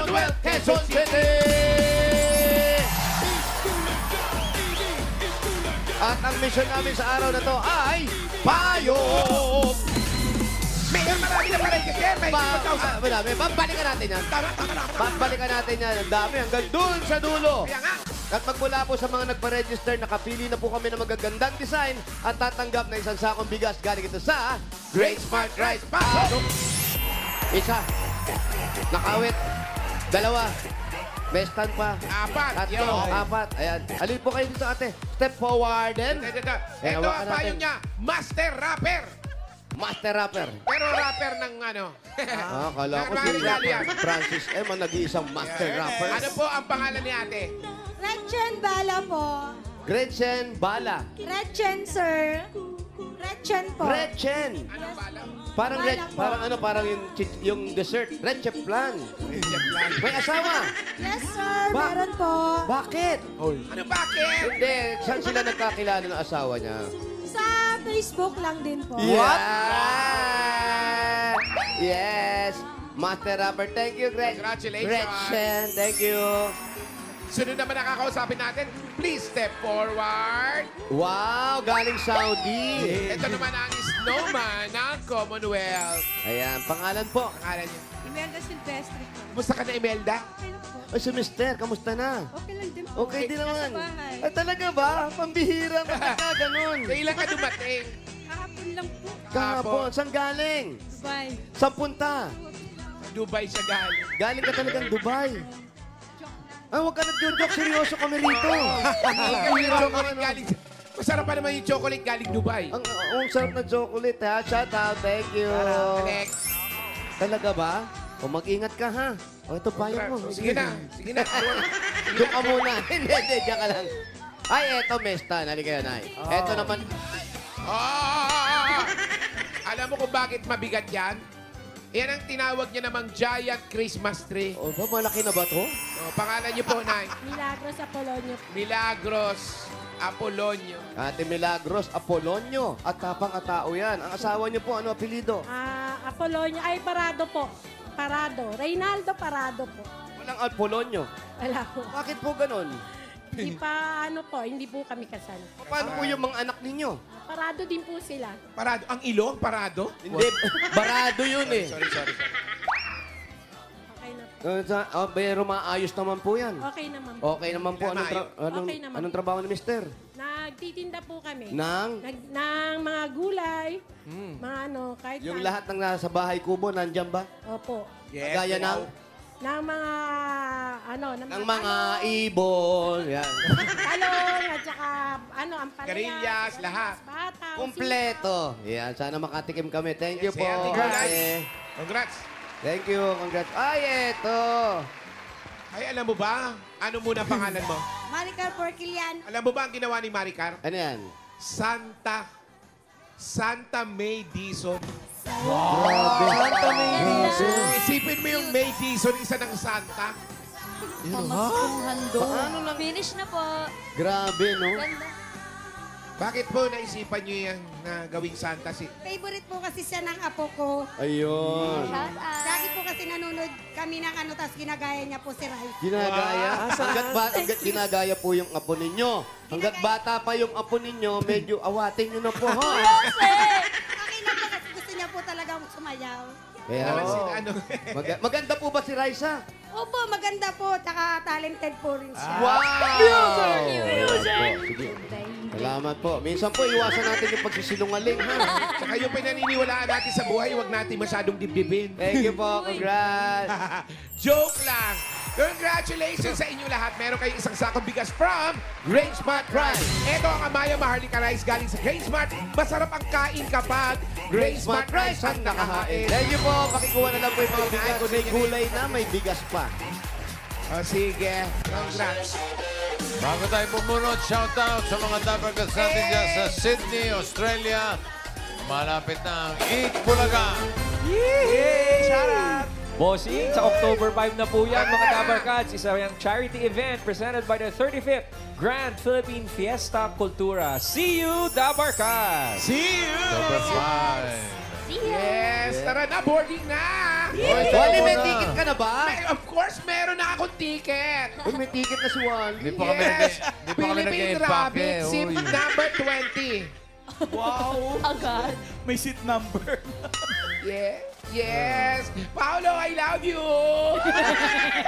Commonwealth, Quezon City! At ang mission namin sa araw na to ay payong! Mayor, marami na pala yung sir. May Madami. Babalikan natin yan. Babalikan natin yan. Ang dami. Hanggang dun sa dulo. Kaya nga. At magmula po sa mga nagpa-register, nakapili na po kami ng magagandang design at tatanggap na isang sakong bigas galing ito sa Great Smart Rice. Pasok! Isa. Nakawit. Dalawa. May stand pa. Apat. Tatlo. Yun. Apat. Ayan. Alin po kayo dito, ate. Step forward and... Ito hawakan ang payo natin. niya. Master Rapper. Master Rapper. Pero rapper ng ano. Kala ko si Regalo yan. Francis M. ang nag-iisang Master Rapper. Ano po ang pangalan ni ate? Gretchen Bala po. Gretchen Bala. Gretchen, sir. Gretchen po. Gretchen. Anong bala? Parang Bala po. parang yung dessert. Gretchen Plan. May asawa. Yes, sir. Ba- Meron po. Bakit? Ano bakit? Hindi. Saan sila nagkakilala ng asawa niya? Sa Facebook lang din po. What? Yes. Master Rapper. Thank you, Congratulations. Gretchen. Thank you. Sunod naman nakakausapin natin. Please step forward. Wow, galing Saudi. Ito naman ang snowman ng Commonwealth. Ayan, pangalan po. Pangalan niya. Imelda Silvestre po. Kumusta ka na, Imelda? Okay lang po. Ay, si Mister, kamusta na? Okay lang din po. Okay din naman. Nasa bahay. Ay, talaga ba? Pambihira ba ka ganun? Kailan ka dumating? Kahapon lang po. Kahapon, saan galing? Dubai. Saan punta? Dubai siya galing. Galing ka talagang Dubai. Ay, huwag ka nag-joke. Seryoso kami rito. Yung chocolate galing... Masarap pa naman yung chocolate galing Dubai. Ang sarap na chocolate, ha? Shout out, thank you. Next. Talaga ba? O, mag-ingat ka, ha? O, ito payo mo. Sige na. Sige na. Doon ka muna. Hindi, diyan ka lang. Ay, eto, Mesta. Nali kayo, Nay. Eto naman. Oh! Alam mo kung bakit mabigat yan? Yan ang tinawag niya namang giant Christmas tree. O, ba, malaki na ba to? Oh, pangalan niyo po, Nay. Milagros Apolonio. Milagros Apolonio. Ate Milagros Apolonio. At tapang atao yan. Ang asawa niyo po, ano apelido? Apolonio. Ay, Parado po. Parado. Reynaldo Parado po. Walang Apolonio. Wala po. Bakit po ganon? Hindi pa, hindi po kami kasal. Paano po yung mga anak ninyo? Parado din po sila. Parado. Ang ilong, parado? Hindi, barado yun eh. Sorry. Okay na po. Pero maayos naman po yan. Okay naman po. Okay naman po. Okay naman. Anong trabaho ni Mister? Nagtitinda po kami. Nang? Ng mga gulay. Mga kahit Yung na- lahat ng nasa bahay kubo, nandyan ba? Opo. Yes. Gaya ng? Ng mga, Ng mga ibon. Yan. talong, at saka, ang palaya. Carillas, lahat. Bataw. Kompleto. Yan, sana makatikim kami. Thank you Yes, po. Ate Gulay. ate. Congrats. Thank you. Congrats. Ay, eto. Ay, alam mo ba? Ano muna ang pangalan mo? Maricar Porquilian. Alam mo ba ang ginawa ni Maricar? Ano yan? Santa May Dizon. Santa May Isipin mo yung May Dizon, isa ng Santa. Pamaskong handog. Paano lang? Finish na po. Grabe, no? Ganda. Bakit po naisipan niyo yan na gawing Santa si... Favorite po kasi siya ng apo ko. Ayun. Shout out. Lagi po kasi nanonood kami ng tapos ginagaya niya po si Rai. Ginagaya. Hanggat ginagaya po yung apo ninyo. Hanggat bata pa yung apo ninyo, medyo awatin nyo na po, ha? Okay lang po kasi gusto niya po talagang sumayaw. Kaya, Naman si ano. maganda po ba si Raisa? Opo, maganda po, tsaka talented po rin siya. Wow! Music! Sige. Salamat po. Minsan po, iwasan natin yung pagsisinungaling, ha? Saka yung pinaniniwalaan natin sa buhay, huwag natin masyadong dibdibin. Thank you po. Congrats. Joke lang. Congratulations sa inyo lahat. Meron kayong isang sakong bigas from Grain Smart Rice. Ito ang Amaya Maharlika Rice galing sa Grain Smart. Masarap ang kain kapag Grain Smart Rice ang nakahain. Thank you po. Pakikuha na lang po yung mga bigas. Kung may gulay na, may bigas pa. O sige. Congrats. Bago tayo pumunod, shoutout sa mga dabarkas natin dyan sa Sydney, Australia. Malapit na ang Eat Bulaga. Bossing, sa October 5 na po yan, mga Dabarkads. Isa yung charity event presented by the 35th Grand Philippine Fiesta Cultura. See you, Dabarkads! See you! Number 5. See ya. Yes, tara na, boarding na! Wally, may ticket ka na ba? Of course, meron na akong ticket. Uy, may ticket na si Wally. Di pa kami Philippine nag-impake. Rabbit, SIM number 20. Wow! Agad. May seat number. Yes. Paolo, I love you.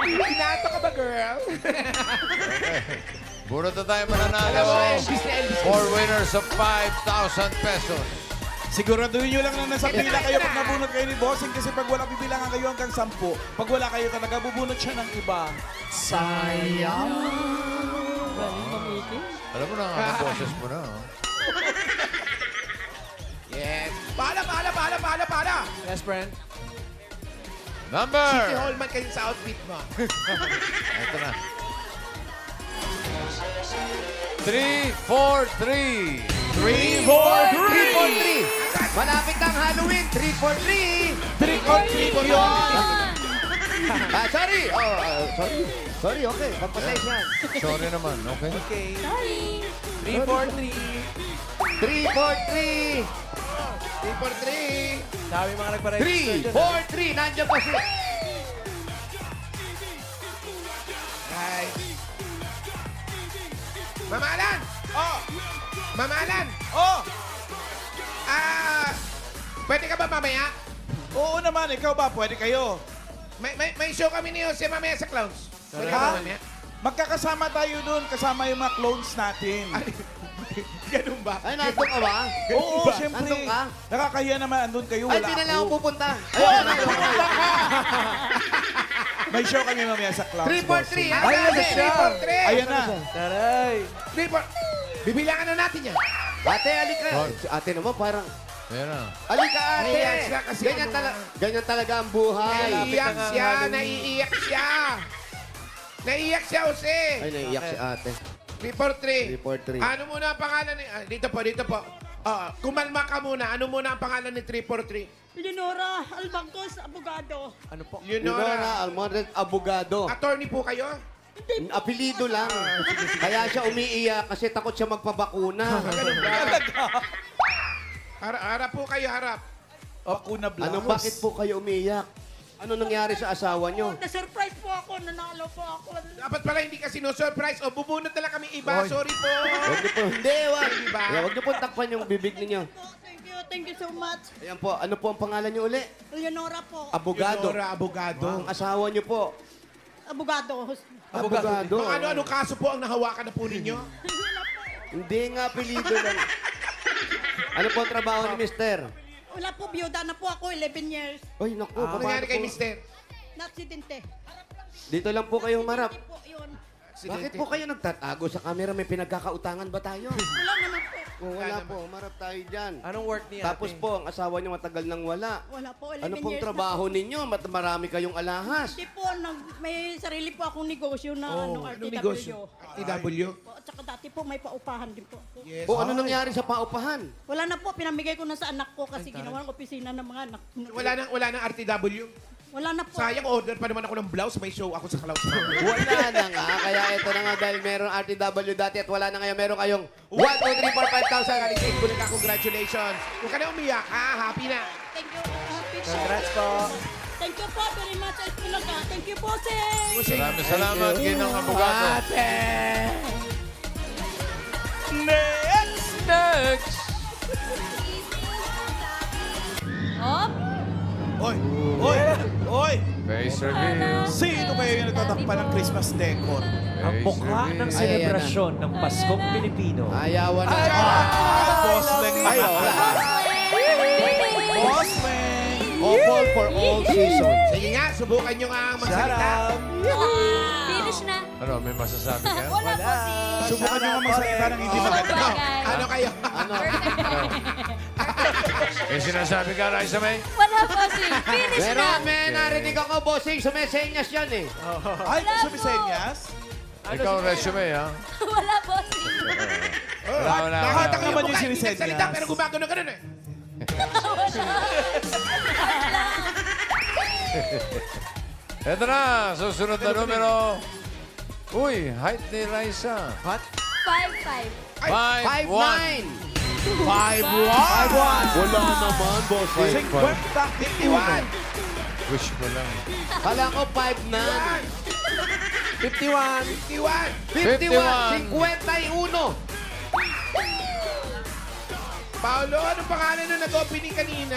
Pinato ka ba, girl? Puro na tayo Alam mo, mananalo. Elvis na Elvis. 4 winners of 5,000 pesos. Siguraduhin nyo lang na nasa pila kayo pag nabunot kayo ni Bossing kasi pag wala bibilangan kayo hanggang 10. Pag wala kayo talaga, bubunot siya ng iba. Sayang. Alam mo na ang boses mo na. oh. Yes. Paala. Yes, friend. Si Number! Holman kayo sa outfit mo. Ito na. 343. 343. Malapit ang Halloween. 343. Trick or treat yun. Sorry. Sorry, okay. Pampasensyan. Sorry naman, okay? Okay. Sorry. 343. 343. 343. Sabi mga nagpa-register dyan. 343. Nandiyan pa si... Right. Mamalan! Oh! Mamalan! Oh! Pwede ka ba mamaya? Oo naman, ikaw ba? Pwede kayo. May show kami ni Jose mamaya sa Clowns. Pwede ka Ha? ba mamaya? Magkakasama tayo dun, kasama yung mga clones natin. Ganun ba? Ay, nandun ka ba? Oo, Diba? siyempre. Andun ka? Nakakahiya naman, andun kayo, Ay, wala di na lang ako ako. pupunta. Ayun na lang. May show kami mamaya sa clowns. 343, ha? Bossing. Ay, ano siya? 343. Ayan na. Taray. 343. Bibilangan na natin yan. Ate, alika. Si ate naman parang... Ayan na. Alika, ate. Naiiyak siya kasi Ganyan talaga ang buhay. Naiiyak na ang siya, Halloween. naiiyak siya. Naiiyak siya, Jose. Ay, naiiyak si ate. 343. 343. Ano muna ang pangalan ni... dito po. Kumalma ka muna. Ano muna ang pangalan ni 343? Leonora Albangcos, abogado. Ano po? Leonora Almontes, abogado. Attorney po kayo? Apelido lang. Kaya siya umiiyak kasi takot siya magpabakuna. Ganun ba? Harap po kayo, harap. Bakuna blouse. Ano, bakit po kayo umiiyak? Ano nangyari sa asawa nyo? Na-surprise po ako, nanalo po ako. Dapat pala hindi ka sino-surprise. O, bubunot na lang kami iba. Sorry po. Huwag niyo po, hindi, wag. Diba? Huwag niyo po takpan yung bibig ninyo. Thank you so much. Ayan po, ano po ang pangalan niyo uli? Leonora po, Abogado. Leonora, abogado. Ang asawa niyo po, abogado. abogado. Kung ano-ano kaso po ang nahawakan na po ninyo? Hindi nga apelido lang. Ano po ang trabaho ni mister? Wala po, biyuda na po ako, 11 years. Ay, naku, Ano nangyari kay po? mister? Na-aksidente. Dito lang po kayo marap. Hindi po yun. Bakit po kayo nagtatago sa camera? May pinagkakautangan ba tayo? Wala naman po. Oh, wala po, marap tayo dyan. Anong work niya? Tapos po, ang asawa niyo matagal nang wala. Wala po, 11 Ano pong years trabaho ninyo? Marami kayong alahas. Hindi po, may sarili po akong negosyo na Anong RTW. negosyo? TW? Po, at saka dati po, may paupahan din po. ako. Yes. O ano nangyari sa paupahan? Wala na po, pinamigay ko na sa anak ko kasi ginawa ng opisina ng mga anak. Wala nang RTW? Wala na po. Sayang, order pa naman ako ng blouse. May show ako sa Clouds. Wala na nga. Kaya ito na nga dahil meron RTW dati at wala na ngayon. Meron kayong 1, 2, 3, 4, 5,000. Kalisig ko na congratulations. Huwag ka na umiyak, ha? Happy na. Thank you. Happy po. Congrats po. Thank you po very much, Espinosa. Thank you po, Sing. Maraming salamat, Ginang Abogado. Next! Next! Hop. Oy! Oy! Oy! Face reveal. Sino kayo yung nagtatakpan ng Christmas decor? Ang bukla ng selebrasyon ng Paskong Pilipino. Ayawan na. Boss Leng. Ay, wala. Boss Leng. Opal for all seasons. Sige nga, subukan nyo nga ang magsalita. Finish na. Ano, may masasabi ka? Wala po si... Subukan nyo nga magsalita ng hindi maganda. Bagay. Ano kayo? Ano? May sinasabi ka, Raisa May? Wala po si... Finish Pero na. may narinig ako, bossing, sumesenyas yan eh. Ay, sumisenyas? Ikaw ang resume, ha? Wala po si... Wala. Nakita ko naman yung yung mukha, hindi sinisenyas. nagsalita, pero gumagano ganun eh. Ito na, susunod na numero. Uy, height ni Raisa. 5-5. 5'1". 5'1". Wala naman, bossing. 50. 51. Wish mo lang. Kala ko 5'9". 51. 51. 51. Paolo, anong pangalan na nag-opening kanina?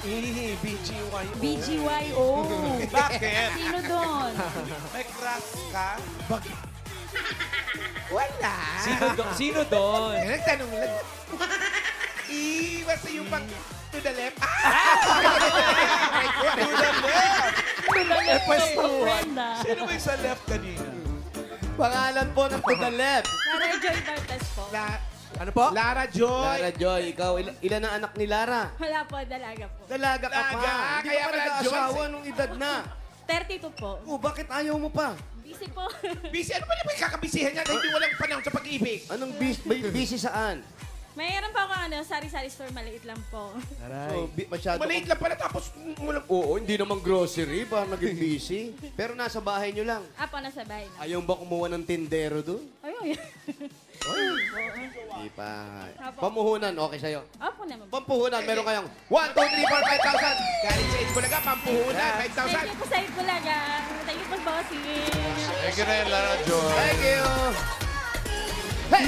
BGY. BGYO. Bakit? Sino doon? May crush ka? Wala. Sino doon? Eh, nagtanong lang. Basta yung pang to the left. Brenda. Sino ba yung sa left kanina? Pangalan po ng to the left. Lara Joy Bartes po. Ano po? Lara Joy. Lara Joy, ikaw, ilan ang anak ni Lara? Wala po, dalaga po. Dalaga ka pa. Dalaga, Hindi kaya ka pa pala nag-aasawa Joy. nung edad na. 32 po. Oh, bakit ayaw mo pa? Busy po. Busy, ano ba naman yung kakabisihan niya? Hindi walang panahon sa pag-ibig. Anong busy saan? Mayroon po ako sari-sari store, maliit lang po. So, masyado Maliit lang pala tapos walang... Oo, hindi naman grocery ba naging busy. Pero nasa bahay nyo lang. Apo, nasa bahay na. Ayaw ba kumuha ng tindero doon? Ayun. Hindi pa. Pamuhunan, okay sa'yo. Apo naman. Pampuhunan, meron kayong 1, 2, 3, 4, 5,000. Galing sa Itbulaga, pampuhunan, 5,000. Thank you po sa Itbulaga. Thank you po, bossing. Thank you rin, Lara Joy. Thank you.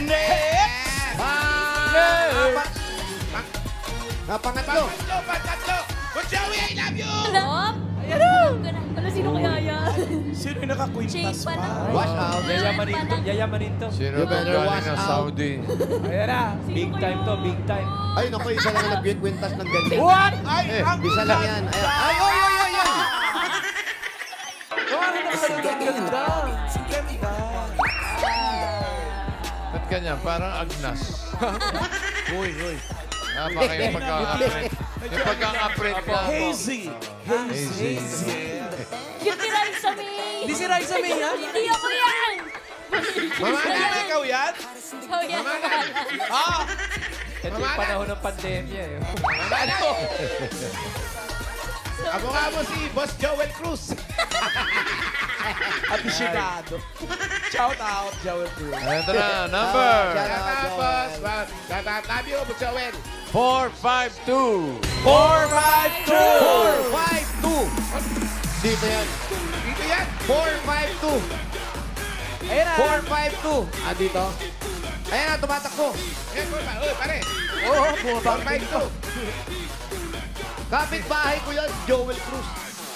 Next! Pangatlo. Pangatlo. Good Joey, I love you! Alam? Ano, sino kaya yan? Sino yung nakakwintas Chase pa pa? na. Wash out. Yayamanin to. Sino You itong better galing watch ng out. Saudi? Ayan na. Big time to, big time. Ay, naku, isa lang ang nag-kwintas ng ganyan. What? Ay, ang Isa lang yan. Ay, ay, oy, oy, oy, oy! Ano naman ang ganda? Ang ganda. Ba't ganyan? Parang agnas. Uy. Baka yung pagka-apprint. Yung pagka-apprint ka. Hazy. Hazy. Cute ni Raisa May. Hindi si Raisa May, ha? Hindi ako yan. Hindi ba ikaw yan? Ikaw yan. Ah! Ito yung panahon ng pandemya eh. Ano? Amo nga mo si Boss Joel Cruz. Aficionado. Shout out, Joel Cruz. Ito na, number Tapos, love you, Boss Joel. 452. 452! 452. Dito yan. Dito yan. 452. Ayan na. 452. Ah, dito. Ayan na, tumatakbo. Ayan, pare. Oo, 452. Kapit-bahay ko yan, Joel Cruz.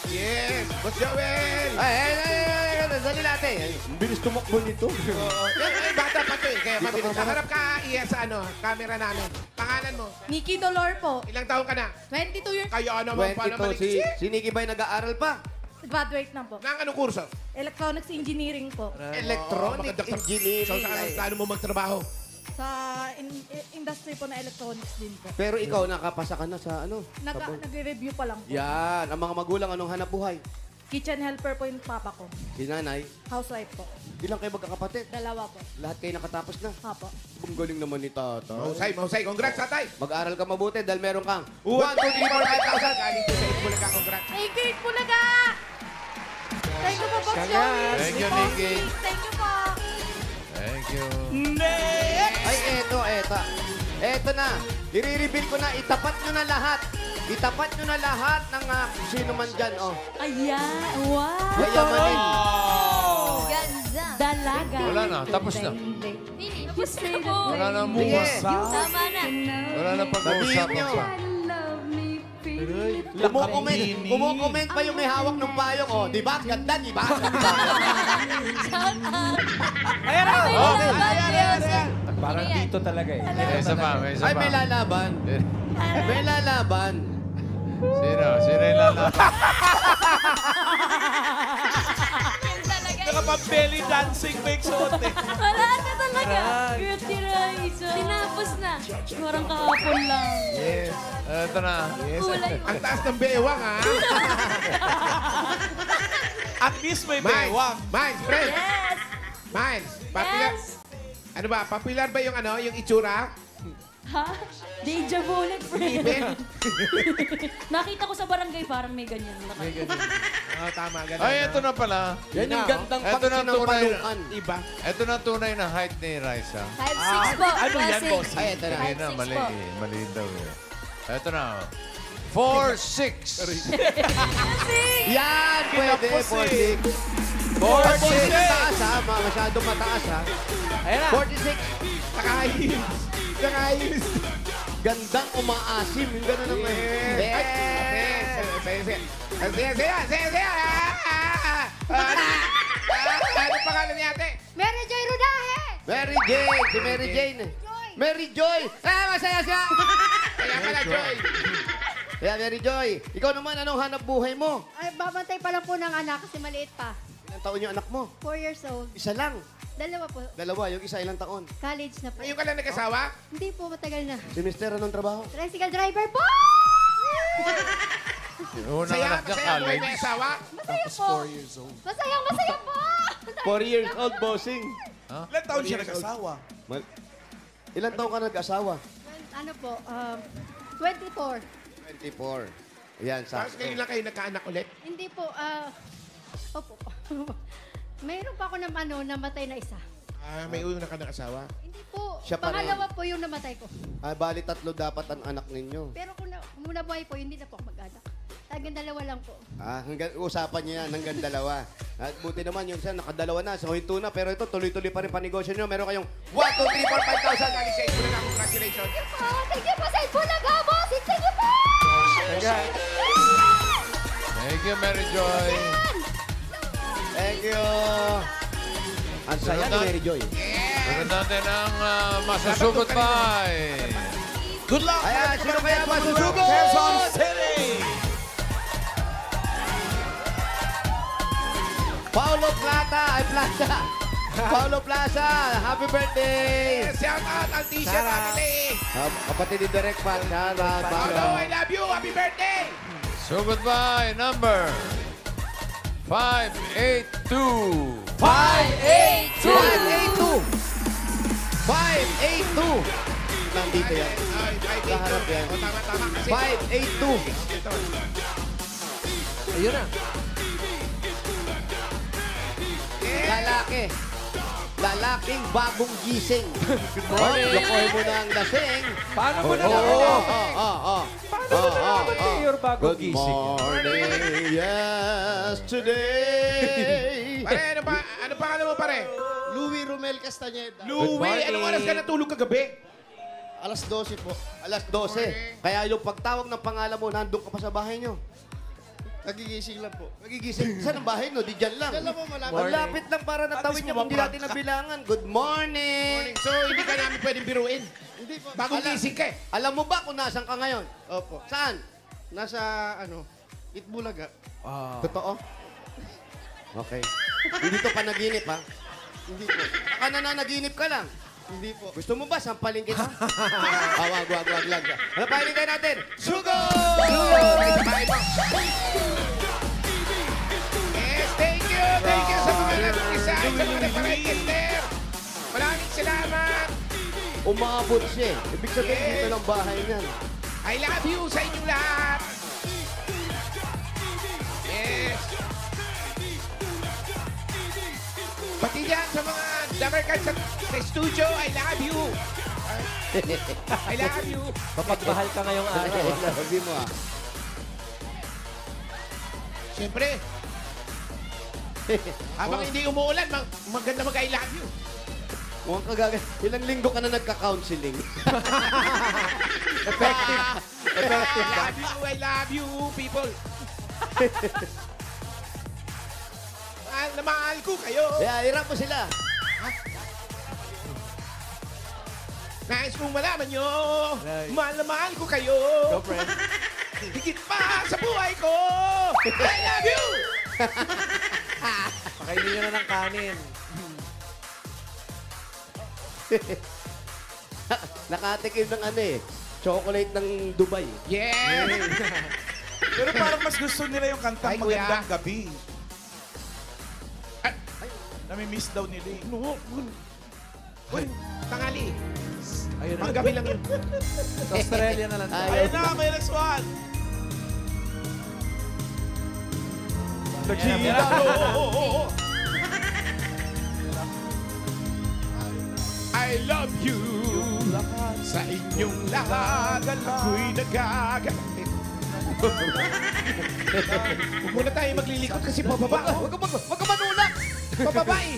Yes, Boss Joel. Ay, dali natin. Ang bilis tumakbo nito. Yan, bata pa to eh. Kaya mabilis. Harap ka, iya sa camera namin. Pangalan mo. Nikki Dolor po. Ilang taon ka na? 22 years. Kaya naman pala 22, maliksi. si Nikki Bay nag-aaral pa. Graduate na po. Nang anong kurso? Electronics Engineering po. Electronic maganda. engineering. So, saan plano mo magtrabaho? Sa industry po na electronics din po. Pero ikaw, nakapasa ka na sa ano? sa board. Nagre-review pa lang po. Yan, ang mga magulang, anong hanap buhay? Kitchen helper po yung papa ko. Si nanay, Housewife po. ilang kayo magkakapatid? Dalawa po. Lahat kayo nakatapos na. Apo. Ang galing naman ni Tata. Mahusay. Congrats, tatay. Mag-aral ka mabuti dahil meron kang 1, 2, 1, 2, 3, 3, 4, 5,000. Galing po sa Itbulaga. Congrats. Thank you, Itbulaga! Thank you po, Boss Congrats. Joey. Thank you, Bossing. Nikki. Thank you po. Thank you. Ay, eto. Eto na. I-reveal ko na. Itapat nyo na lahat. Itapat nyo na lahat ng sino man dyan. Oh. Ayan. Wow. Yayamanin. Ganda. Dalaga. Wala na, tapos na. Finish. Tapos na po. Wala nang Sige. bukas. Tama na. Wala nang Sabihin pag-uusapan nyo. pa. Kumukomment pa yung may hawak ng payong. Oh, di ba? Ganda, di ba? Shout out. Ayan na! Ayan. Parang dito talaga eh. May isa pa, may isa Ay, pa. may lalaban. May lalaban. Sino? Sino yung lalaban? Yun talaga. Nakapag-belly dancing make suot eh. Wala na talaga. Cute ni Raisa. Tinapos na. Parang kahapon lang. Yes. Ito na. Kulay. Ang taas ng bewang, ha? At least may bewang. Miles, friend. Yes. Miles, popular. Yes. Ano ba? Popular ba yung itsura? Ha? Deja vu ulit, friend. Even? Nakita ko sa barangay parang may ganyan. Oo, tama. Ganun. Ay, ito na pala. Yan yung gandang Ito na pagsinampalukan. Iba. Ito na tunay na height ni Raisa. 5'6 po. Ano yan, Classic. boss? Ay, ito na. Hindi na, 5'6 mali po. eh. Mali daw eh. Ito na. 4-6. Yan, pwede. Kinapos 46. 46. Mataas ha. Masyadong mataas ha. Ayan na. 46. Nakahils. Nakahils. Gandang umaasim. Yung gano'n naman. Yes. Saya. Ano pangalan ni ate? Mary Joy Rodahe! Mary Jane. Si Mary Jane. Mary Joy. Masaya siya. Kaya pala, Joy. Kaya Mary Joy, ikaw naman, anong hanap buhay mo? Ay, babantay pa lang po ng anak kasi maliit pa. Ilang taon yung anak mo? 4 years old. Isa lang. Dalawa po. Dalawa, yung isa ilang taon. College na po. Ngayon ka lang nag-asawa? Hindi po, matagal na. Si Mister, anong trabaho? Tricycle driver po! Unang Saya, anak niya, masaya ang buhay college. may asawa? Masaya po! 4 years old. Masaya po! 4 years old, bossing. Ilan taon siya nag-asawa? Ilang taon ka nag-asawa? Ano po, 24. 24. Ayan, Tapos sakto. ngayon lang kayo nagkaanak ulit? Hindi po, opo. Mayroon pa ako namatay na isa. May una ka ng asawa? Hindi po, Siya pa rin. pangalawa po yung namatay ko. Bali, 3 dapat ang anak ninyo. Pero kung nabuhay po, hindi na po ako mag-anak. Hanggang dalawa lang po. Usapan niya yan, hanggang dalawa. At buti naman yung isa, nakadalawa na, so hinto na. Pero ito, tuloy-tuloy pa rin panegosyo nyo. Meron kayong 1, 2, 3, 4, 5,000. Galing sa ito na congratulations. Thank you po sa Bulaga, boss! Thank you po! Thank you, Mary Joy. Thank you. Ang saya ni Mary Joy. Sunod natin ang masusugod pa. Good luck! Ayan, sino kaya masusugod? Quezon City! Paulo Plata. Paulo Plaza, happy birthday! Shout out ang t-shirt family. Kapatid ni Direk Pat, shout out, Paulo, Paulo. I love you. Happy birthday. Sugod by number 582. 582! 582! Nandito yan. Laharap yan. Tama kasi. 582. Ayun na. Lalaki. Lalaking bagong gising. Good morning. Lokoy mo na ang lasing. Paano mo na Mayor bagong Good gising? morning, yesterday. Pare, ano pangalan mo pare? Louie Romel Castañeda. Louie, anong oras ka natulog kagabi? Alas 12 po. Alas 12. Kaya yung pagtawag ng pangalan mo, nandun ka pa sa bahay nyo. Nagigising lang po. Nagigising. Saan ang bahay nyo? Di dyan lang. Diyan lang po, malapit. Malapit lang para natawid niya kung di natin nabilangan. Good morning. So, hindi ka namin pwedeng biruin. Hindi po. Bagong gising ka eh. Alam mo ba kung nasan ka ngayon? Opo. Saan? Nasa, Itbulaga. Totoo? Okay. Hindi to panaginip, ha? Hindi po. Baka nananaginip ka lang. Hindi po. Gusto mo ba sampalin kita? Wag lang. Ano pa hinintay natin? Sugo! Yes, thank you. Thank you sa mga nag-design, sa mga nagpa-register. Maraming salamat. Umabot siya. Ibig sabihin Yes. dito ng bahay niyan. I love you sa inyong lahat. Yes. Pati dyan sa mga damerkan sa studio, I love you. I love you. Kapagmahal ka ngayong araw. Sabi mo, ah. Siyempre, habang hindi umuulan, maganda mag-I love you. Mukhang kagaga. Ilang linggo ka na nagka-counseling. Effective. Effective ba? I love you, people. Mahal ko kayo. Kaya hirap mo sila. Nais kong malaman nyo, mahal na mahal ko kayo. Go, friend. Higit pa sa buhay ko. I love you. Pakainin nyo na ng kanin. Nakatikim ng chocolate ng Dubai. Yes. Pero parang mas gusto nila yung kantang Ay, kuya. Magandang Gabi. Nami-miss daw nila eh. No. Uy, tangali. Ayun na. Panggabi lang yun. Sa Australia na lang. Ayun na, may next one. I love you. Sa inyong lahat, ako'y nagagalapit. Huwag muna tayo maglilikot kasi pababa. Huwag ka manulak! Pababa eh.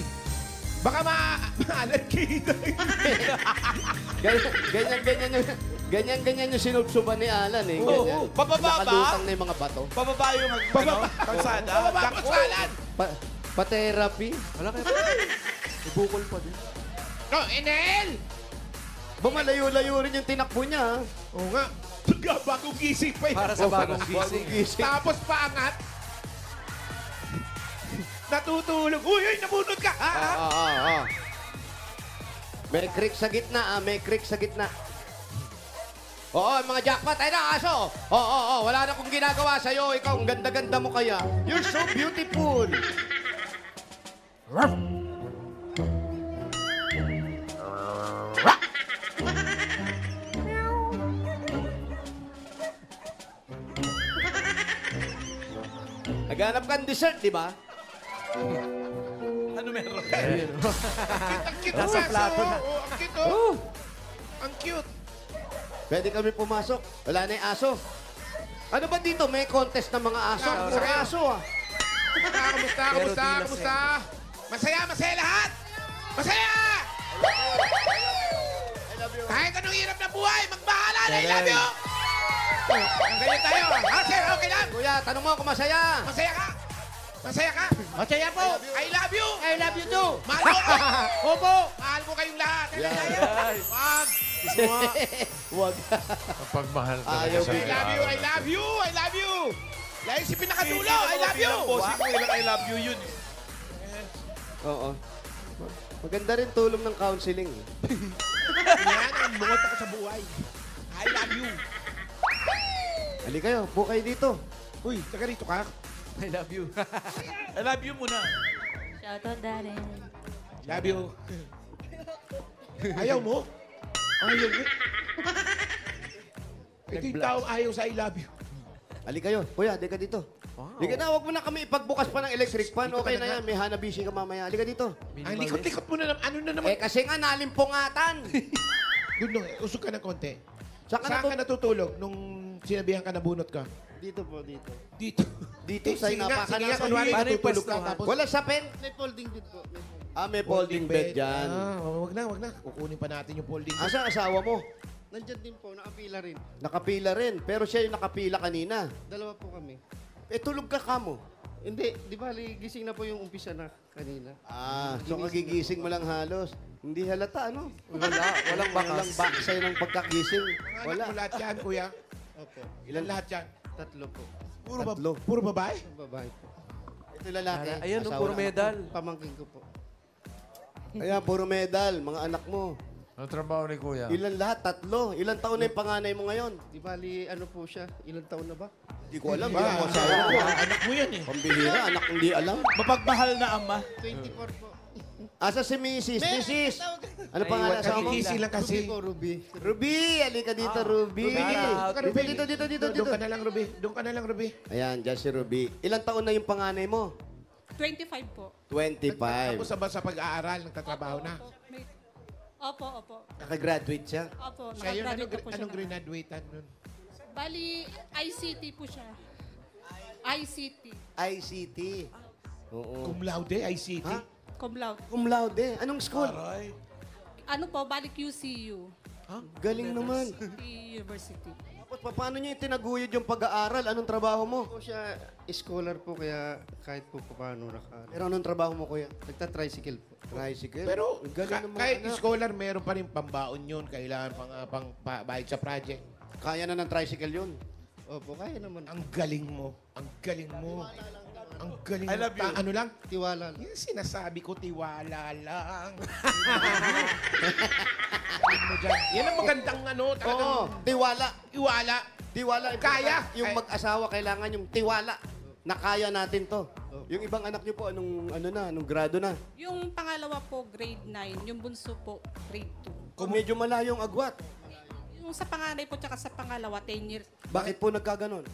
Baka maalat kita. Ganyan yung sinubsuban ni Alan eh. Oo, Ganyan. pababa ba? Nakalutang na yung mga bato. Pababa yung kalsada. Pababa ang kasalan. Pa-therapy. Wala kayo. Ibukol pa din. No, Enel! Bumalayo-layo rin yung tinakbo niya. Ha? Oo nga. Bagong gising pa yun. Para sa bagong gising. Tapos paangat. Natutulog. Uy, nabunod ka! Ha? May creek sa gitna, may creek sa gitna. Oo, mga jackpot, ay na, aso. Oo, wala na akong ginagawa sa'yo. Ikaw, ang ganda-ganda mo kaya. You're so beautiful. Naghanap kang dessert, di ba? Ano meron? Ang cute ng Nasa aso. plato na. Oo, ang cute, oh. Ang cute. Pwede kami pumasok. Wala na yung aso. Ano ba dito? May contest ng mga aso. Ah, Mga sakay. aso, ah. Kamusta? Masaya lahat! Masaya! Kahit anong hirap na buhay, magbahala na, I love you! Ang ganyan tayo. Sir, okay lang? Kuya, tanong mo kung masaya. Masaya ka? Masaya ka? Masaya po. I love you! I love you too. Mahal mo ko! Opo! Mahal mo kayong lahat. Kaya tayo. Wag! Wag. Pagmahal Ayaw talaga sa I love you! I love you! I love you! Lagi si pinakadulo! I love you! Bossing mo ilang I love you yun. Oo. Maganda rin tulong ng counseling. Yan ang bungot ako sa buhay. I love you! Ali kayo, bukay dito. Uy, taga rito ka. I love you. I love you muna. Shoutout, Darren. Love you. Ayaw mo? Ayaw mo? Ito yung taong ayaw sa I love you. Ali kayo. Kuya, di ka dito. Halika na, huwag mo na kami ipagbukas pa ng electric fan. Okay na yan, may Hanabishi ka mamaya. Halika dito. Ang likot-likot mo na naman. Ano na naman? Eh, kasi nga nalimpungatan. Doon, usog ka ng konti. Saan Saan ka natutulog nung sinabihan ka na bunot ka? Dito po, dito. Dito. Dito sa Sige nga, napakalasan. kunwari Paano yung natutulog ka. pwesto? Tapos, Wala sa pen. May folding din po. May folding bed dyan. Wag na. Kukunin pa natin yung folding bed. Asa asawa mo? Nandyan din po, nakapila rin. Nakapila rin. Pero siya yung nakapila kanina. Dalawa po kami. Eh, tulog ka kamo. Hindi, di ba, gising na po yung umpisa na kanina. So kagigising mo lang halos. Hindi halata, ano? Walang back sa'yo ng pagkagising. Anak Wala. mo lahat yan, kuya. Opo. Ilan lahat yan? Tatlo po. Tatlo. Puro babae? Babae po. Ito lalaki. Ayan, asawa puro ng anak medal. Pamangkin ko po. mo. Ayan, puro medal. Mga anak mo. Ang trabaho ni Kuya. Ilan lahat? Tatlo. Ilan taon na yung panganay mo ngayon? Di bali, ano po siya? Ilang taon na ba? Hindi ko alam. Ba, Ilan mo asawa mo. anak mo yan eh. Pambihira. Anak hindi alam. Mapagmahal na ama. 24 po. Asa si Mrs. Mrs. Ano pangalan asawa mo? Nagigising lang kasi. Ruby po, Ruby. Ruby! Halika dito, Ruby. Ruby, Dito. Doon ka na lang, Ruby. Doon ka na lang, Ruby. Ayan, dyan si Ruby. Ilang taon na yung panganay mo? 25 po. 25. Tapos ba sa pag-aaral, nagtatrabaho na? Opo. Nakagraduate siya. Opo, Siya yun, nakagraduate na po siya. anong graduatean nun? Bali, ICT po siya. ICT. ICT. Oo. Cum laude, ICT. Ha? Cum laude. Cum laude. Anong school? Aray. Ano po, bali QCU. Galing naman. University. Tapos paano niya itinaguyod yung pag-aaral? Anong trabaho mo? Po siya, scholar po, kaya kahit po paano Pero anong trabaho mo, kuya? Nagta-tricycle po. Tricycle. Pero Ang galing ng mga kahit anak. scholar, meron pa rin pambaon yun. Kailangan pang bayad sa project. Kaya na ng tricycle yun. Opo, kaya naman. Ang galing mo. Ang galing mo. Ang galing I mo. love you. Ano lang? Tiwala. Yan sinasabi ko, tiwala lang. mo dyan. Yan ang magandang ano. Oo, Talagang tiwala. tiwala. Tiwala. Kaya. Yung mag-asawa, kailangan yung tiwala na kaya natin to. Yung ibang anak niyo po, anong grado na? Yung pangalawa po, grade 9. Yung bunso po, grade 2. Kung medyo malayong agwat. Yung sa panganay po, tsaka sa pangalawa, 10 years. Bakit po nagkaganon?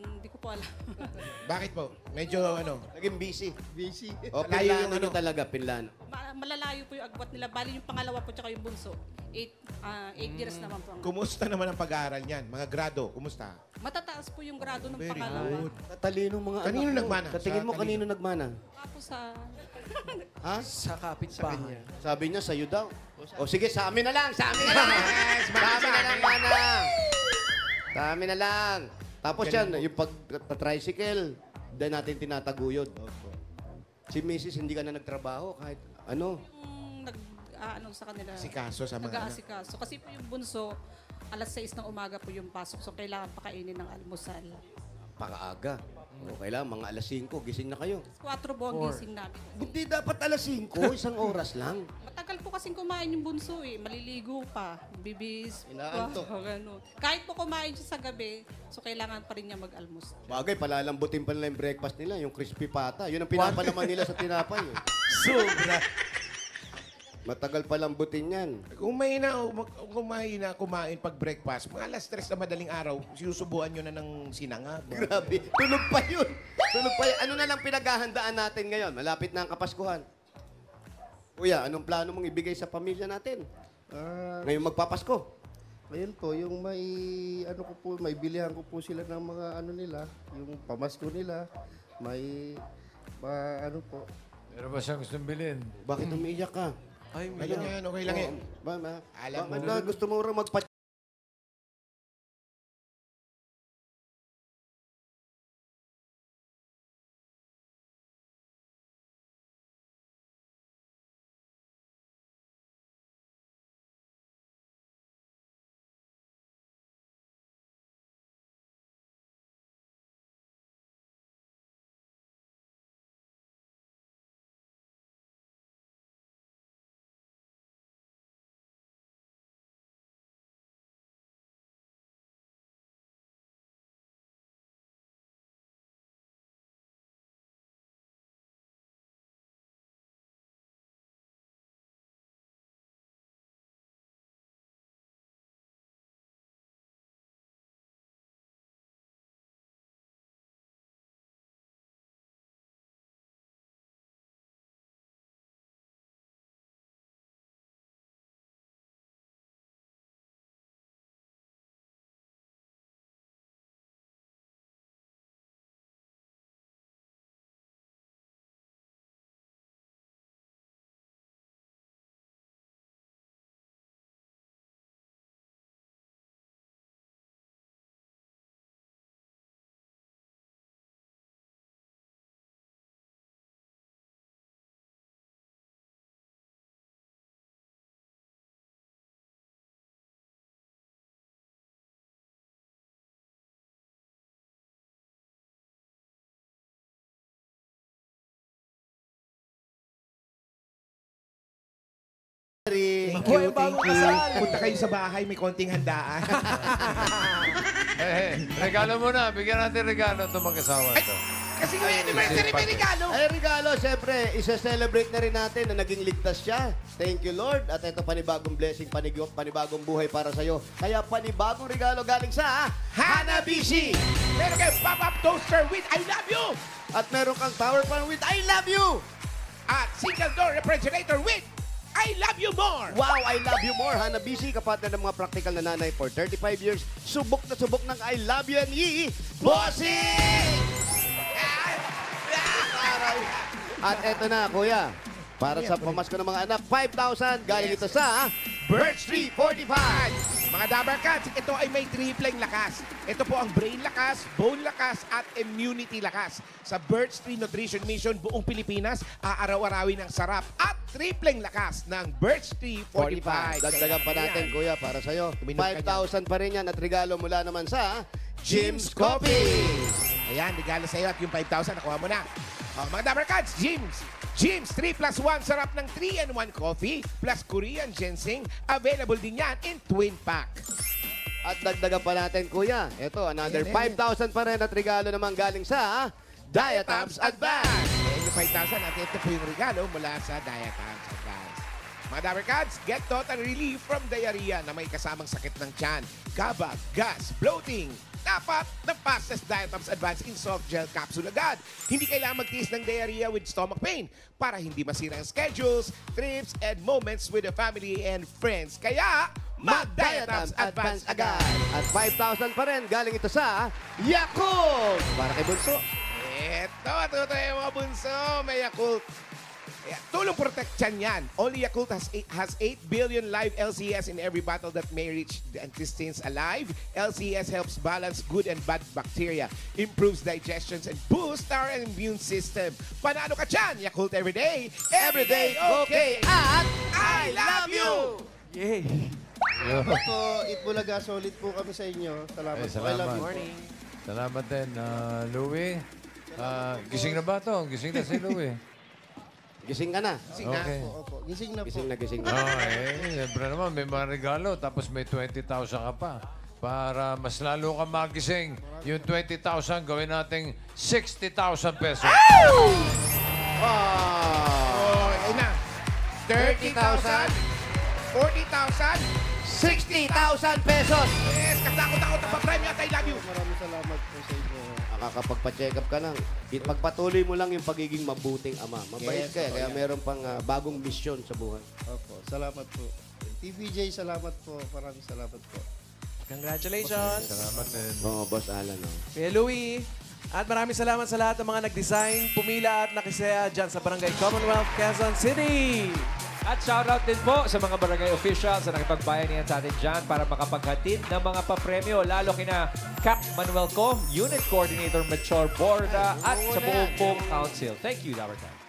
Hindi ko po alam. Bakit po? Medyo ano? Naging busy. Busy. O, Layo yung Pinlano nyo ano. talaga, Pinlano. Malalayo po yung agwat nila. Bali yung pangalawa po tsaka yung bunso. 8 years naman po. Kumusta naman ang pag-aaral niyan? Mga grado, kumusta? Matataas po yung grado ng Very pangalawa. good. Tatalino mga Kanino anak mo. nagmana? Sa tingin Sa mo, kanino kanino? nagmana? Ako sa... Ha? Sa kapitbahay. Sabi niya, sa'yo daw. O sige, sa amin na lang, sa amin na lang. Yes, Sa amin na lang, mana. mana. Sa amin na lang. Tapos yan, yung pag-tricycle, dahil natin tinataguyod. Si Mrs. hindi ka na nagtrabaho kahit ano. Ano sa kanila. Asikaso sa mga anak. Nag-aasikaso. Kasi po yung bunso, alas 6 ng umaga po yung pasok. So, kailangan pakainin ng almusal. Pakaaga. O kailangan, mga alas 5, gising na kayo. 4 po ang gising namin. Hindi dapat alas 5, isang oras lang. Matagal po kasing kumain yung bunso eh. Maliligo pa. Bibis. Inaantok. Ganun. Kahit po kumain siya sa gabi, so kailangan pa rin niya mag-almusal. Bagay, palalambutin pa nila yung breakfast nila, yung crispy pata. Yun ang pinapalaman nila sa tinapay. Eh. Sobra. Matagal palambutin yan. Kung mahina kumain pag breakfast, mga alas 3 na madaling araw, sinusubuan nyo na ng sinangag. Grabe, tulog pa yun. Tulog pa yun. Ano na lang pinaghahandaan natin ngayon? Malapit na ang Kapaskuhan. Kuya, anong plano mong ibigay sa pamilya natin? Ngayon magpapasko. Ayun po, yung may, ano ko po, may bilihan ko po sila ng mga ano nila, yung pamasko nila, may, ano po. Meron ba siyang gustong bilhin? Bakit umiiyak ka? Ay, Ayun yan, okay lang yan. Alam mo. mo. Gusto mo rin magpa... Thank you, thank you. Punta kayo sa bahay, may konting handaan. Regalo muna. Bigyan natin regalo itong mag-asawa ito. Kasi yung anniversary may regalo. Ay, regalo, siyempre, isa-celebrate na rin natin na naging ligtas siya. Thank you, Lord. At ito, panibagong blessing, panibagong buhay para sa'yo. Kaya panibagong regalo galing sa Hanabishi! Meron kayo pop-up toaster with I love you! At meron kang power pan with I love you! At single door refrigerator with I love you more! Wow, I love you more, Hanabishi, kapatid ng mga practical na nanay for 35 years. Subok na subok ng I love you and Bossing! At eto na, kuya. Para sa pamasko ng mga anak, 5,000 galing ito sa Birch Tree 45! Mga Dabber Cats, ito ay may tripleng lakas. Ito po ang brain lakas, bone lakas, at immunity lakas. Sa Birch Tree Nutrition Mission, buong Pilipinas, aaraw-arawin ng sarap at tripleng lakas ng Birch Tree 45. Dagdagan pa natin, kuya, para sa'yo. 5,000 pa rin yan at regalo mula naman sa Jim's Coffee. Ayan, regalo sa'yo at yung 5,000, nakuha mo na. Mga Dabber Cats, Jim's 3+1 sarap ng 3-in-1 coffee plus Korean ginseng. Available din yan in twin pack. At dagdagan pa natin, kuya. Ito, another 5,000 pa rin at regalo naman galing sa Diatabs Advance. Ayan yung 5,000 at ito po yung regalo mula sa Diatabs Advance. Mga Dabber Cats, get total relief from diarrhea na may kasamang sakit ng tiyan, kabag, gas, bloating. apat na fastest Diatoms Advance in Soft Gel Capsule agad. Hindi kailangan magtiis ng diarrhea with stomach pain para hindi masira ang schedules, trips, and moments with the family and friends. Kaya, mag-Diatoms Advance agad! At 5,000 pa rin, galing ito sa Yakult! Para kay Bunso. Eto, tutoy yung mga bunso. May Yakult. Tulong protection yan. Only Yakult has 8 billion live LCS in every bottle that may reach the intestines alive. LCS helps balance good and bad bacteria, improves digestions, and boosts our immune system. Panalo ka dyan! Yakult everyday. Everyday okay! At I love you! Yay! Po, Itbulaga, solid po kami sa inyo. Salamat po. I love you po. Salamat din, Louie. Gising na ba to? Gising na si Louie. Gising ka na. Gising na. Okay. Opo, gising na po. Gising na. Siyempre naman, may mga regalo, tapos may 20,000 ka pa. Para mas lalo ka magising, yung 20,000 gawin nating 60,000 pesos. Oh, ayun na. 30,000, 40,000, 60,000 pesos! yes, katakot-takot na pa-premyo at I love you. Maraming salamat po sa inyo. Nakakapagpa-check up ka lang. Pagpatuloy mo lang yung pagiging mabuting ama. Mabait Yes, ka, opo, kaya yan. meron pang bagong misyon sa buhay. Opo, salamat po. TVJ, salamat po. Maraming salamat po. Congratulations! Salamat din. Oo, Boss Alan. Oh. Kuya Louie. At maraming salamat sa lahat ng mga nag-design, pumila at nakisaya dyan sa Barangay Commonwealth, Quezon City. At shoutout din po sa mga barangay officials na nakipagbayanihan sa atin dyan para makapaghatid ng mga papremyo, lalo kina Cap Manuel Co, Unit Coordinator Mature Borda, at sa buong Council. Thank you, Dabarkad.